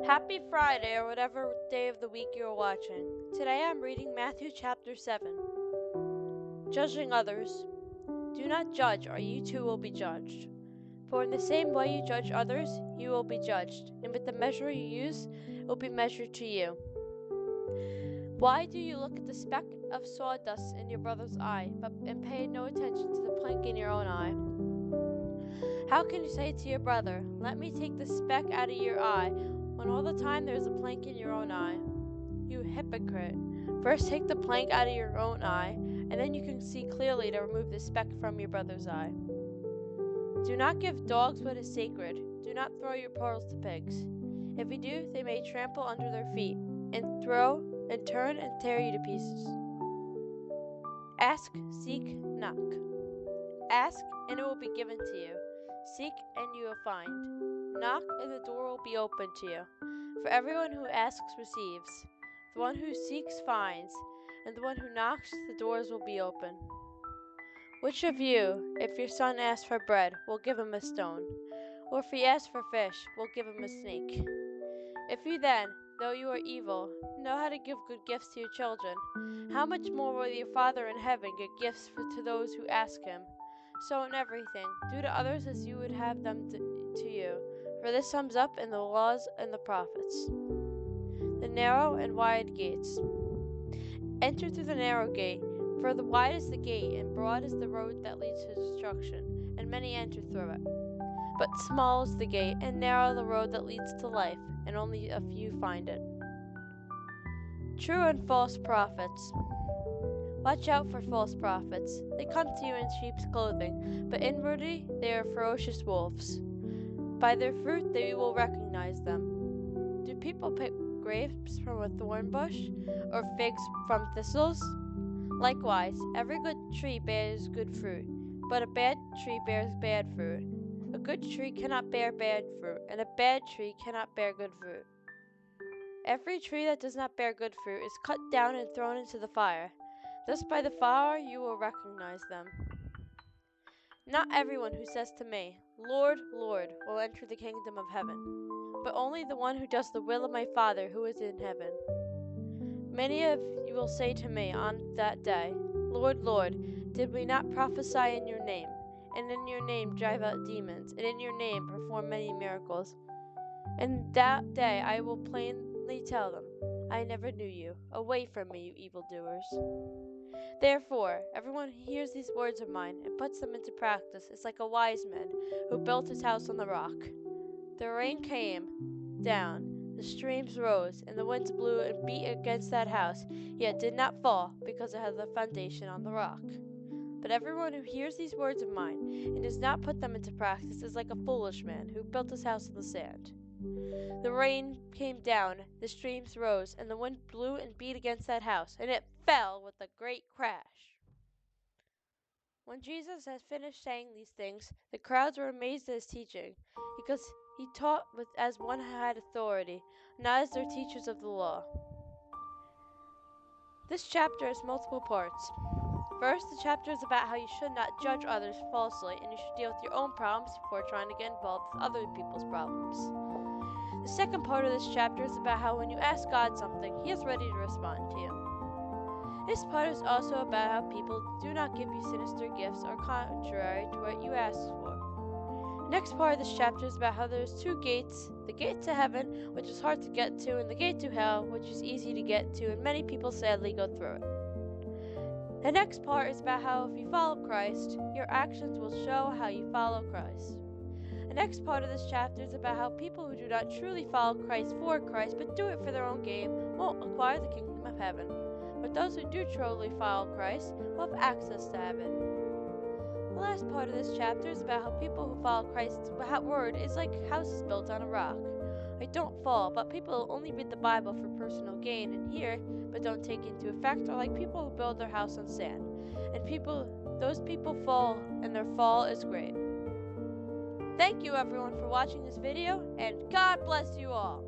Happy Friday, or whatever day of the week you're watching. Today I'm reading Matthew chapter 7. Judging others. Do not judge, or you too will be judged. For in the same way you judge others, you will be judged, and with the measure you use, it will be measured to you. Why do you look at the speck of sawdust in your brother's eye, and pay no attention to the plank in your own eye? How can you say to your brother, "Let me take the speck out of your eye," when all the time there is a plank in your own eye? You hypocrite! First take the plank out of your own eye, and then you can see clearly to remove the speck from your brother's eye. Do not give dogs what is sacred. Do not throw your pearls to pigs. If you do, they may trample under their feet, and turn and tear you to pieces. Ask, seek, knock. Ask, and it will be given to you. Seek, and you will find. Knock, and the door will be opened to you. For everyone who asks receives. The one who seeks finds, and the one who knocks, the doors will be open. Which of you, if your son asks for bread, will give him a stone? Or if he asks for fish, will give him a snake? If you then, though you are evil, know how to give good gifts to your children, how much more will your Father in heaven give gifts to those who ask him? So in everything, do to others as you would have them to you, for this sums up in the laws and the prophets. The narrow and wide gates. Enter through the narrow gate, for the wide is the gate, and broad is the road that leads to destruction, and many enter through it. But small is the gate, and narrow the road that leads to life, and only a few find it. True and false prophets. Watch out for false prophets. They come to you in sheep's clothing, but inwardly they are ferocious wolves. By their fruit they will recognize them. Do people pick grapes from a thorn bush, or figs from thistles? Likewise, every good tree bears good fruit, but a bad tree bears bad fruit. A good tree cannot bear bad fruit, and a bad tree cannot bear good fruit. Every tree that does not bear good fruit is cut down and thrown into the fire. Thus by the fire you will recognize them. Not everyone who says to me, "Lord, Lord," will enter the kingdom of heaven, but only the one who does the will of my Father who is in heaven. Many of you will say to me on that day, "Lord, Lord, did we not prophesy in your name, and in your name drive out demons, and in your name perform many miracles?" And that day I will plainly tell them, "I never knew you. Away from me, you evildoers." Therefore, everyone who hears these words of mine and puts them into practice is like a wise man who built his house on the rock. The rain came down, the streams rose, and the winds blew and beat against that house, yet did not fall, because it had the foundation on the rock. But everyone who hears these words of mine and does not put them into practice is like a foolish man who built his house on the sand. The rain came down, the streams rose, and the wind blew and beat against that house, and it fell with a great crash. When Jesus had finished saying these things, the crowds were amazed at his teaching, because he taught as one who had authority, not as their teachers of the law. This chapter has multiple parts. First, the chapter is about how you should not judge others falsely, and you should deal with your own problems before trying to get involved with other people's problems. The second part of this chapter is about how when you ask God something, He is ready to respond to you. This part is also about how people do not give you sinister gifts or contrary to what you ask for. The next part of this chapter is about how there's two gates, the gate to heaven, which is hard to get to, and the gate to hell, which is easy to get to, and many people sadly go through it. The next part is about how if you follow Christ, your actions will show how you follow Christ. The next part of this chapter is about how people who do not truly follow Christ for Christ, but do it for their own gain, won't acquire the kingdom of heaven. But those who do truly follow Christ will have access to heaven. The last part of this chapter is about how people who follow Christ's word is like houses built on a rock. They don't fall, but people who only read the Bible for personal gain and hear, but don't take into effect, are like people who build their house on sand. And those people fall, and their fall is great. Thank you everyone for watching this video, and God bless you all.